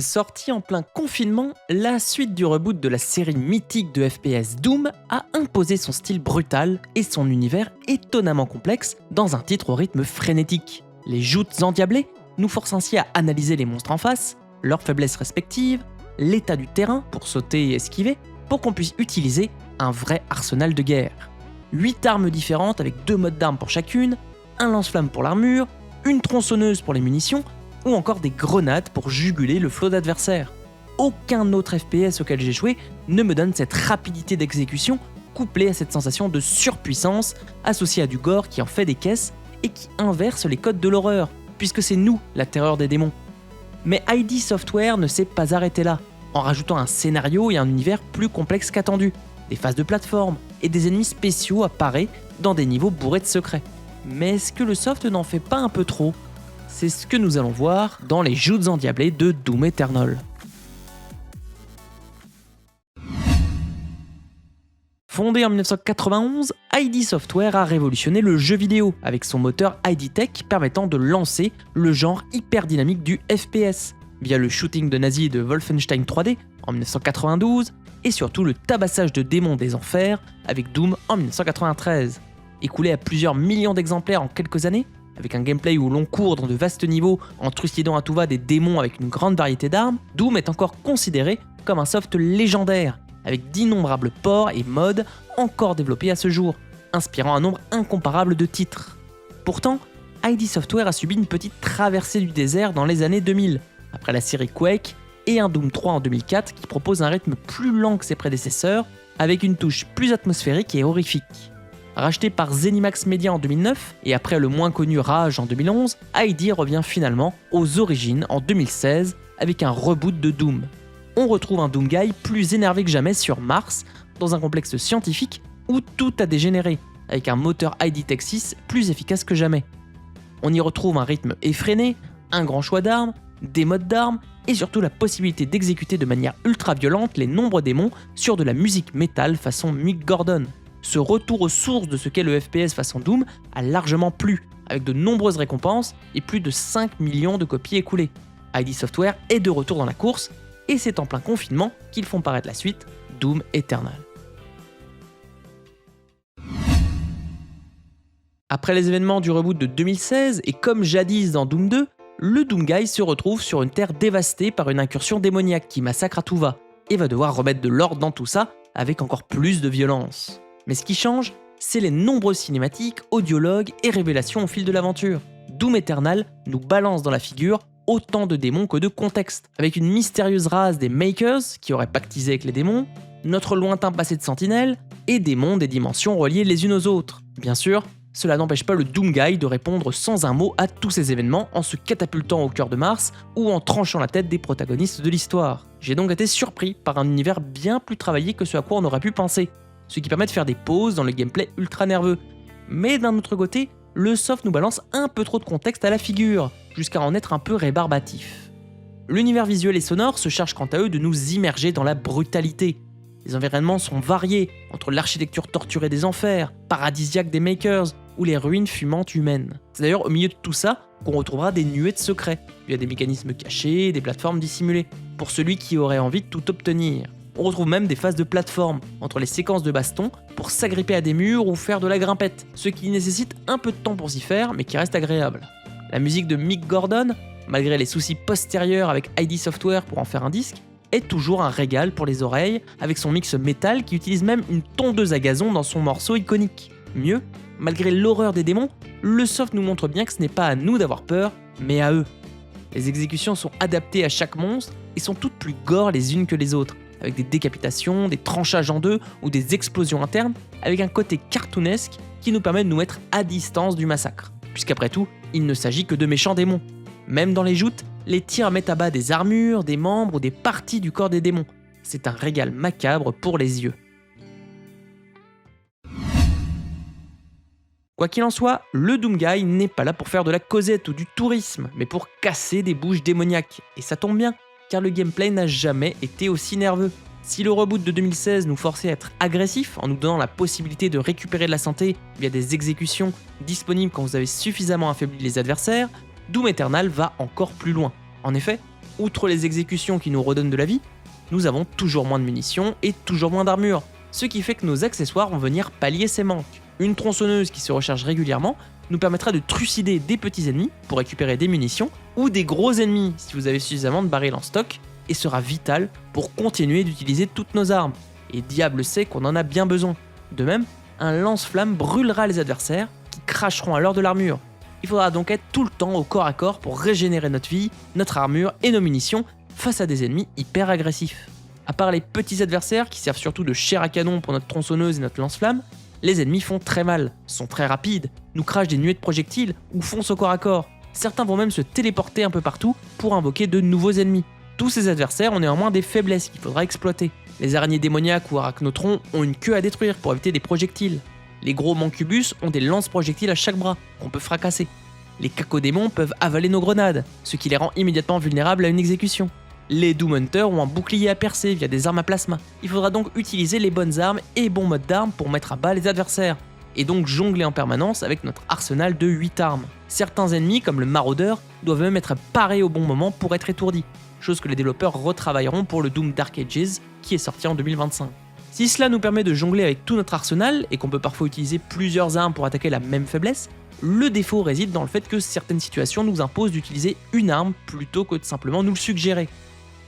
Sorti en plein confinement, la suite du reboot de la série mythique de FPS Doom a imposé son style brutal et son univers étonnamment complexe dans un titre au rythme frénétique. Les joutes endiablées nous forcent ainsi à analyser les monstres en face, leurs faiblesses respectives, l'état du terrain pour sauter et esquiver, pour qu'on puisse utiliser un vrai arsenal de guerre. 8 armes différentes avec 2 modes d'armes pour chacune, un lance-flamme pour l'armure, une tronçonneuse pour les munitions, ou encore des grenades pour juguler le flot d'adversaires. Aucun autre FPS auquel j'ai joué ne me donne cette rapidité d'exécution couplée à cette sensation de surpuissance associée à du gore qui en fait des caisses et qui inverse les codes de l'horreur, puisque c'est nous la terreur des démons. Mais ID Software ne s'est pas arrêté là, en rajoutant un scénario et un univers plus complexe qu'attendu, des phases de plateforme et des ennemis spéciaux apparaissent dans des niveaux bourrés de secrets. Mais est-ce que le soft n'en fait pas un peu trop ? C'est ce que nous allons voir dans les joutes endiablées de Doom Eternal. Fondé en 1991, ID Software a révolutionné le jeu vidéo avec son moteur ID Tech permettant de lancer le genre hyper dynamique du FPS via le shooting de nazis de Wolfenstein 3D en 1992 et surtout le tabassage de démons des enfers avec Doom en 1993. Écoulé à plusieurs millions d'exemplaires en quelques années, avec un gameplay où l'on court dans de vastes niveaux en trucidant à tout va des démons avec une grande variété d'armes, Doom est encore considéré comme un soft légendaire, avec d'innombrables ports et modes encore développés à ce jour, inspirant un nombre incomparable de titres. Pourtant, ID Software a subi une petite traversée du désert dans les années 2000, après la série Quake et un Doom 3 en 2004 qui propose un rythme plus lent que ses prédécesseurs, avec une touche plus atmosphérique et horrifique. Racheté par Zenimax Media en 2009 et après le moins connu Rage en 2011, ID revient finalement aux origines en 2016 avec un reboot de Doom. On retrouve un Doomguy plus énervé que jamais sur Mars, dans un complexe scientifique où tout a dégénéré, avec un moteur ID Tech 6 plus efficace que jamais. On y retrouve un rythme effréné, un grand choix d'armes, des modes d'armes et surtout la possibilité d'exécuter de manière ultra violente les nombreux démons sur de la musique métal façon Mick Gordon. Ce retour aux sources de ce qu'est le FPS façon Doom a largement plu, avec de nombreuses récompenses et plus de 5 millions de copies écoulées. ID Software est de retour dans la course, et c'est en plein confinement qu'ils font paraître la suite, Doom Eternal. Après les événements du reboot de 2016, et comme jadis dans Doom 2, le Doomguy se retrouve sur une terre dévastée par une incursion démoniaque qui massacre à tout va, et va devoir remettre de l'ordre dans tout ça avec encore plus de violence. Mais ce qui change, c'est les nombreuses cinématiques, audiologues et révélations au fil de l'aventure. Doom Eternal nous balance dans la figure autant de démons que de contextes, avec une mystérieuse race des Makers qui aurait pactisé avec les démons, notre lointain passé de sentinelle, et des mondes et dimensions reliés les unes aux autres. Bien sûr, cela n'empêche pas le Doomguy de répondre sans un mot à tous ces événements en se catapultant au cœur de Mars ou en tranchant la tête des protagonistes de l'histoire. J'ai donc été surpris par un univers bien plus travaillé que ce à quoi on aurait pu penser, ce qui permet de faire des pauses dans le gameplay ultra nerveux. Mais d'un autre côté, le soft nous balance un peu trop de contexte à la figure, jusqu'à en être un peu rébarbatif. L'univers visuel et sonore se charge quant à eux de nous immerger dans la brutalité. Les environnements sont variés, entre l'architecture torturée des enfers, paradisiaque des Makers, ou les ruines fumantes humaines. C'est d'ailleurs au milieu de tout ça qu'on retrouvera des nuées de secrets, via des mécanismes cachés, des plateformes dissimulées, pour celui qui aurait envie de tout obtenir. On retrouve même des phases de plateforme, entre les séquences de baston, pour s'agripper à des murs ou faire de la grimpette, ce qui nécessite un peu de temps pour s'y faire, mais qui reste agréable. La musique de Mick Gordon, malgré les soucis postérieurs avec ID Software pour en faire un disque, est toujours un régal pour les oreilles, avec son mix métal qui utilise même une tondeuse à gazon dans son morceau iconique. Mieux, malgré l'horreur des démons, le soft nous montre bien que ce n'est pas à nous d'avoir peur, mais à eux. Les exécutions sont adaptées à chaque monstre et sont toutes plus gore les unes que les autres, avec des décapitations, des tranchages en deux ou des explosions internes, avec un côté cartoonesque qui nous permet de nous mettre à distance du massacre. Puisqu'après tout, il ne s'agit que de méchants démons. Même dans les joutes, les tirs mettent à bas des armures, des membres ou des parties du corps des démons. C'est un régal macabre pour les yeux. Quoi qu'il en soit, le Doomguy n'est pas là pour faire de la causette ou du tourisme, mais pour casser des bouches démoniaques. Et ça tombe bien, car le gameplay n'a jamais été aussi nerveux. Si le reboot de 2016 nous forçait à être agressif en nous donnant la possibilité de récupérer de la santé via des exécutions disponibles quand vous avez suffisamment affaibli les adversaires, Doom Eternal va encore plus loin. En effet, Outre les exécutions qui nous redonnent de la vie, nous avons toujours moins de munitions et toujours moins d'armure, ce qui fait que nos accessoires vont venir pallier ces manques. Une tronçonneuse qui se recharge régulièrement nous permettra de trucider des petits ennemis pour récupérer des munitions, ou des gros ennemis si vous avez suffisamment de barils en stock, et sera vital pour continuer d'utiliser toutes nos armes, et diable sait qu'on en a bien besoin. De même, un lance-flamme brûlera les adversaires, qui cracheront alors de l'armure. Il faudra donc être tout le temps au corps à corps pour régénérer notre vie, notre armure et nos munitions face à des ennemis hyper agressifs. À part les petits adversaires qui servent surtout de chair à canon pour notre tronçonneuse et notre lance-flamme, les ennemis font très mal, sont très rapides, nous crachent des nuées de projectiles ou foncent au corps à corps. Certains vont même se téléporter un peu partout pour invoquer de nouveaux ennemis. Tous ces adversaires ont néanmoins des faiblesses qu'il faudra exploiter. Les araignées démoniaques ou arachnotrons ont une queue à détruire pour éviter des projectiles. Les gros mancubus ont des lance-projectiles à chaque bras qu'on peut fracasser. Les cacodémons peuvent avaler nos grenades, ce qui les rend immédiatement vulnérables à une exécution. Les Doom Hunters ont un bouclier à percer via des armes à plasma. Il faudra donc utiliser les bonnes armes et bons modes d'armes pour mettre à bas les adversaires, et donc jongler en permanence avec notre arsenal de 8 armes. Certains ennemis, comme le maraudeur, doivent même être parés au bon moment pour être étourdis, chose que les développeurs retravailleront pour le Doom Dark Ages, qui est sorti en 2025. Si cela nous permet de jongler avec tout notre arsenal, et qu'on peut parfois utiliser plusieurs armes pour attaquer la même faiblesse, le défaut réside dans le fait que certaines situations nous imposent d'utiliser une arme plutôt que de simplement nous le suggérer.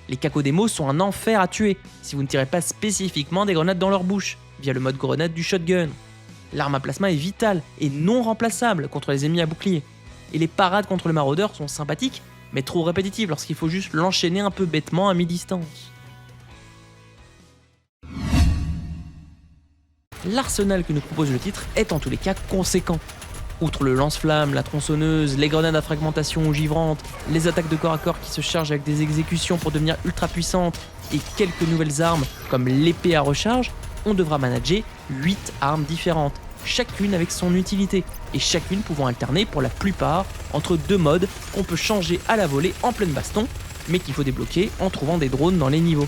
Les cacodémos sont un enfer à tuer si vous ne tirez pas spécifiquement des grenades dans leur bouche, via le mode grenade du shotgun. L'arme à plasma est vitale et non remplaçable contre les ennemis à bouclier. Et les parades contre le maraudeur sont sympathiques, mais trop répétitives lorsqu'il faut juste l'enchaîner un peu bêtement à mi-distance. L'arsenal que nous propose le titre est en tous les cas conséquent. Outre le lance-flamme, la tronçonneuse, les grenades à fragmentation ou givrantes, les attaques de corps à corps qui se chargent avec des exécutions pour devenir ultra puissantes et quelques nouvelles armes comme l'épée à recharge, on devra manager 8 armes différentes, chacune avec son utilité, et chacune pouvant alterner pour la plupart entre deux modes qu'on peut changer à la volée en pleine baston, mais qu'il faut débloquer en trouvant des drones dans les niveaux.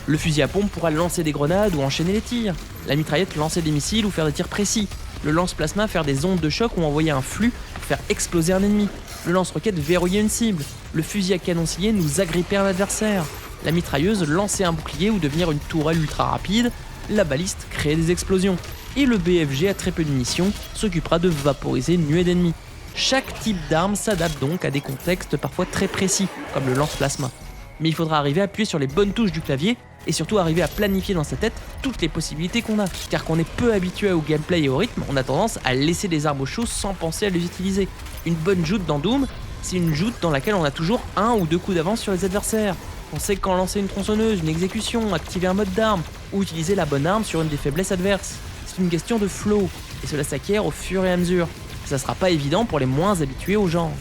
Le fusil à pompe pourra lancer des grenades ou enchaîner les tirs, la mitraillette lancer des missiles ou faire des tirs précis, le lance-plasma faire des ondes de choc ou envoyer un flux pour faire exploser un ennemi, le lance-roquette verrouiller une cible, le fusil à canon scié nous agripper un adversaire, la mitrailleuse lancer un bouclier ou devenir une tourelle ultra rapide, la baliste créer des explosions, et le BFG à très peu de munitions s'occupera de vaporiser une nuée d'ennemis. Chaque type d'arme s'adapte donc à des contextes parfois très précis, comme le lance-plasma. Mais il faudra arriver à appuyer sur les bonnes touches du clavier et surtout arriver à planifier dans sa tête toutes les possibilités qu'on a. Car qu'on est peu habitué au gameplay et au rythme, on a tendance à laisser des armes au chaud sans penser à les utiliser. Une bonne joute dans Doom, c'est une joute dans laquelle on a toujours un ou deux coups d'avance sur les adversaires. On sait quand lancer une tronçonneuse, une exécution, activer un mode d'arme, ou utiliser la bonne arme sur une des faiblesses adverses. C'est une question de flow, et cela s'acquiert au fur et à mesure. Ça sera pas évident pour les moins habitués au genre.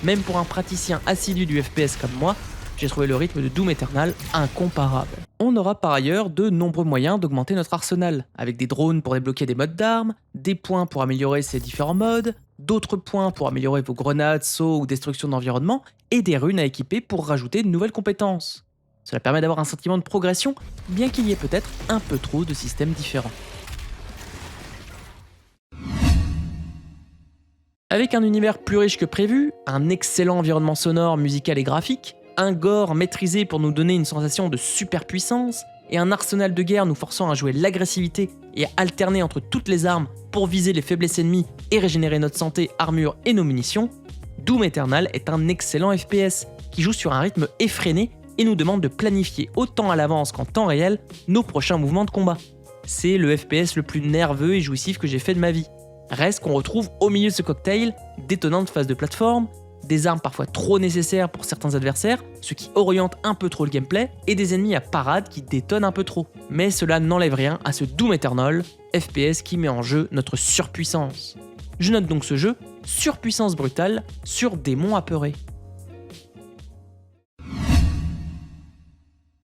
Même pour un praticien assidu du FPS comme moi, j'ai trouvé le rythme de Doom Eternal incomparable. On aura par ailleurs de nombreux moyens d'augmenter notre arsenal, avec des drones pour débloquer des modes d'armes, des points pour améliorer ces différents modes, d'autres points pour améliorer vos grenades, sauts ou destruction d'environnement, et des runes à équiper pour rajouter de nouvelles compétences. Cela permet d'avoir un sentiment de progression, bien qu'il y ait peut-être un peu trop de systèmes différents. Avec un univers plus riche que prévu, un excellent environnement sonore, musical et graphique, un gore maîtrisé pour nous donner une sensation de superpuissance, et un arsenal de guerre nous forçant à jouer l'agressivité et à alterner entre toutes les armes pour viser les faiblesses ennemies et régénérer notre santé, armure et nos munitions, Doom Eternal est un excellent FPS qui joue sur un rythme effréné et nous demande de planifier autant à l'avance qu'en temps réel nos prochains mouvements de combat. C'est le FPS le plus nerveux et jouissif que j'ai fait de ma vie. Reste qu'on retrouve au milieu de ce cocktail d'étonnantes phases de plateforme, des armes parfois trop nécessaires pour certains adversaires, ce qui oriente un peu trop le gameplay, et des ennemis à parade qui détonnent un peu trop. Mais cela n'enlève rien à ce Doom Eternal, FPS qui met en jeu notre surpuissance. Je note donc ce jeu, surpuissance brutale, sur démons apeurés.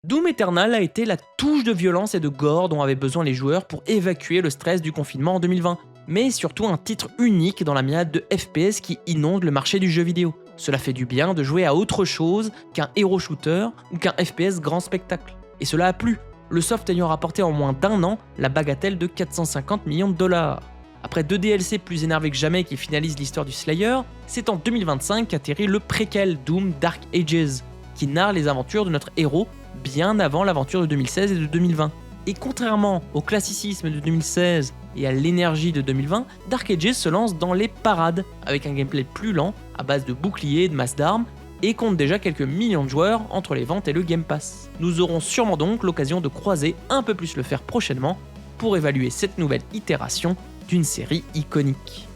Doom Eternal a été la touche de violence et de gore dont avaient besoin les joueurs pour évacuer le stress du confinement en 2020, mais surtout un titre unique dans la myriade de FPS qui inonde le marché du jeu vidéo. Cela fait du bien de jouer à autre chose qu'un hero shooter ou qu'un FPS grand spectacle. Et cela a plu, le soft ayant rapporté en moins d'un an la bagatelle de 450 millions de dollars. Après 2 DLC plus énervés que jamais qui finalisent l'histoire du Slayer, c'est en 2025 qu'atterrit le préquel Doom Dark Ages, qui narre les aventures de notre héros bien avant l'aventure de 2016 et de 2020. Et contrairement au classicisme de 2016 et à l'énergie de 2020, Dark Ages se lance dans les parades, avec un gameplay plus lent, à base de boucliers et de masses d'armes, et compte déjà quelques millions de joueurs entre les ventes et le Game Pass. Nous aurons sûrement donc l'occasion de croiser un peu plus le fer prochainement pour évaluer cette nouvelle itération d'une série iconique.